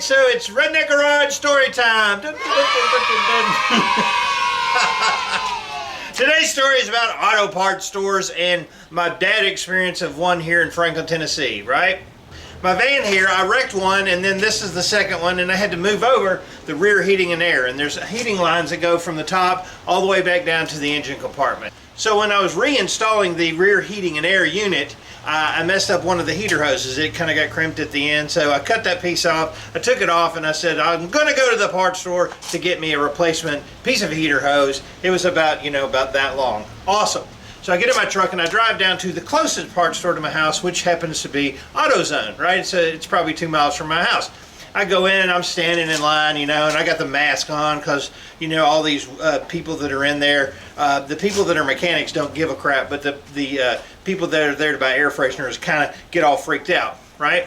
so it's Redneck Garage story time. Today's story is about auto parts stores and my bad experience of one here in Franklin, Tennessee, right? My van here, I wrecked one, and then this is the second one, and I had to move over the rear heating and air, and there's heating lines that go from the top all the way back down to the engine compartment. So when I was reinstalling the rear heating and air unit, I messed up one of the heater hoses. It kind of got crimped at the end, so I cut that piece off. I took it off and I said, I'm going to go to the parts store to get me a replacement piece of heater hose. It was about, about that long. Awesome. So I get in my truck and I drive down to the closest parts store to my house, which happens to be AutoZone, right? It's probably 2 miles from my house. I go in and I'm standing in line, and I got the mask on because, all these people that are in there, the people that are mechanics don't give a crap, but the people that are there to buy air fresheners kind of get all freaked out, right?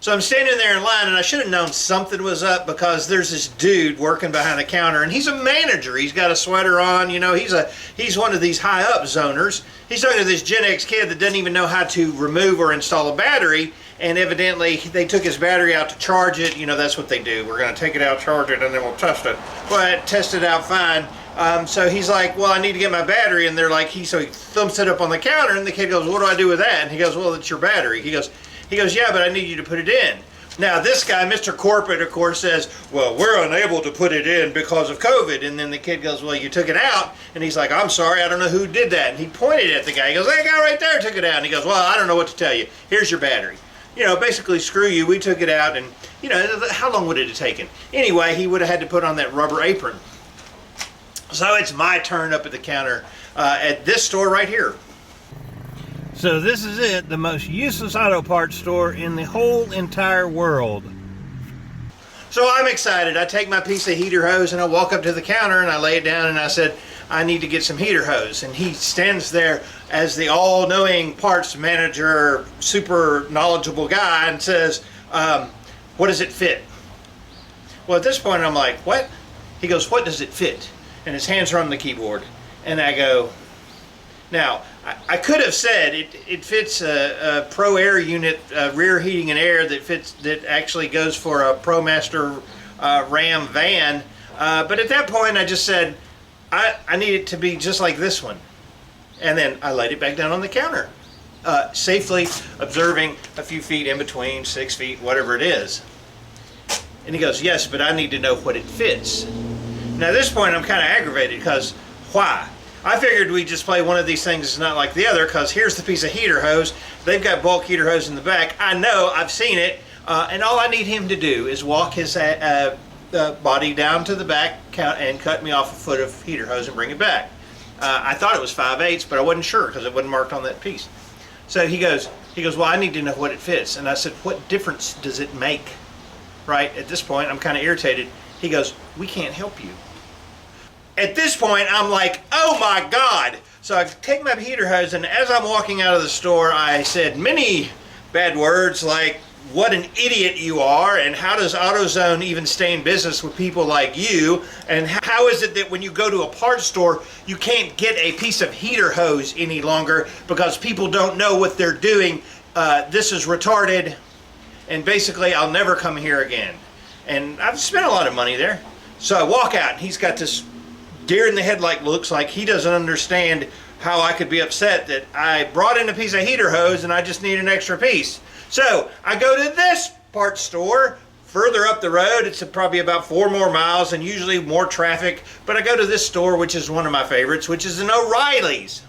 So I'm standing there in line, and I should have known something was up because there's this dude working behind the counter, and he's a manager. He's got a sweater on, he's one of these high-up zoners. He's talking to this Gen X kid that doesn't even know how to remove or install a battery, and evidently they took his battery out to charge it. That's what they do. We're going to take it out, charge it, and then we'll test it. Well, I tested out fine. So he's like, well, I need to get my battery, and they're like, so he thumps it up on the counter, and the kid goes, what do I do with that? And he goes, well, it's your battery. He goes, yeah, but I need you to put it in. Now, this guy, Mr. Corporate, of course, says, well, we're unable to put it in because of COVID. And then the kid goes, well, you took it out. And he's like, I'm sorry, I don't know who did that. And he pointed at the guy. He goes, that guy right there took it out. And he goes, well, I don't know what to tell you. Here's your battery. Basically, screw you. We took it out. And, how long would it have taken? Anyway, he would have had to put on that rubber apron. So it's my turn up at the counter at this store right here. So this is it, the most useless auto parts store in the whole entire world. So I'm excited. I take my piece of heater hose and I walk up to the counter and I lay it down and I said, I need to get some heater hose. And he stands there as the all-knowing parts manager, super knowledgeable guy, and says, what does it fit? Well, at this point I'm like, what? He goes, what does it fit? And his hands are on the keyboard. And I go, now, I could have said it fits a Pro Air unit, rear heating and air that actually goes for a Promaster Ram van, but at that point I just said I need it to be just like this one, and then I laid it back down on the counter, safely observing a few feet in between, 6 feet, whatever it is. And he goes, yes, but I need to know what it fits. Now at this point I'm kind of aggravated because why? I figured we'd just play one of these things that's not like the other, because here's the piece of heater hose. They've got bulk heater hose in the back. I know, I've seen it, and all I need him to do is walk his body down to the back and cut me off a foot of heater hose and bring it back. I thought it was 5/8, but I wasn't sure because it wasn't marked on that piece. So he goes, well, I need to know what it fits. And I said, what difference does it make? Right, at this point, I'm kind of irritated. He goes, we can't help you. At this point, I'm like, oh my God. So I take my heater hose, and as I'm walking out of the store, I said many bad words like, what an idiot you are, and how does AutoZone even stay in business with people like you, and how is it that when you go to a parts store, you can't get a piece of heater hose any longer because people don't know what they're doing. This is retarded, and basically I'll never come here again. And I've spent a lot of money there. So I walk out, and he's got this deer in the headlight looks like he doesn't understand how I could be upset that I brought in a piece of heater hose and I just need an extra piece. So I go to this parts store further up the road. It's probably about 4 more miles and usually more traffic, but I go to this store, which is one of my favorites, which is an O'Reilly's.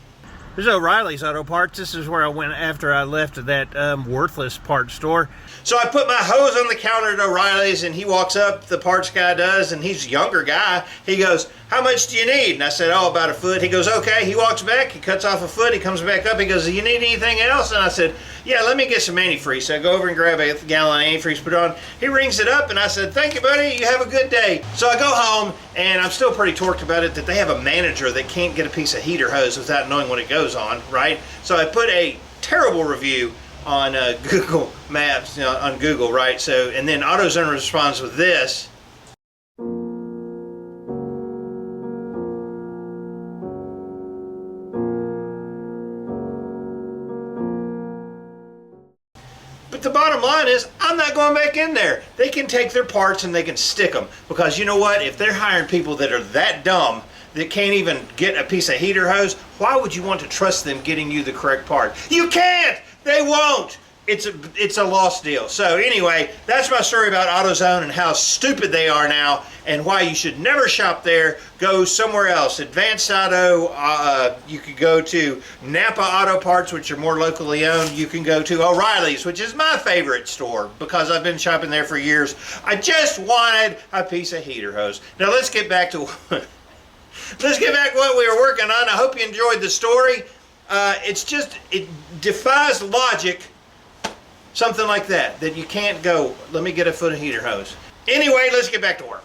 There's O'Reilly's Auto Parts. This is where I went after I left that worthless parts store. So I put my hose on the counter at O'Reilly's, and he walks up, the parts guy does, and he's a younger guy. He goes, how much do you need? And I said, oh, about a foot. He goes, okay. He walks back, he cuts off a foot, he comes back up, he goes, do you need anything else? And I said, yeah, let me get some antifreeze. So I go over and grab a gallon of antifreeze, put it on. He rings it up, and I said, thank you, buddy, you have a good day. So I go home, and I'm still pretty torqued about it that they have a manager that can't get a piece of heater hose without knowing what it goes on, right? So I put a terrible review on Google Maps, on Google, right? So, and then AutoZone responds with this. But the bottom line is, I'm not going back in there. They can take their parts and they can stick them. Because you know what? If they're hiring people that are that dumb, that can't even get a piece of heater hose, why would you want to trust them getting you the correct part? You can't! They won't! It's a lost deal. So anyway, that's my story about AutoZone and how stupid they are now and why you should never shop there. Go somewhere else. Advanced Auto, you could go to Napa Auto Parts, which are more locally owned. You can go to O'Reilly's, which is my favorite store because I've been shopping there for years. I just wanted a piece of heater hose. Now let's get back to what we were working on. I hope you enjoyed the story. It defies logic. Something like that you can't go, let me get a foot of heater hose. Anyway, let's get back to work.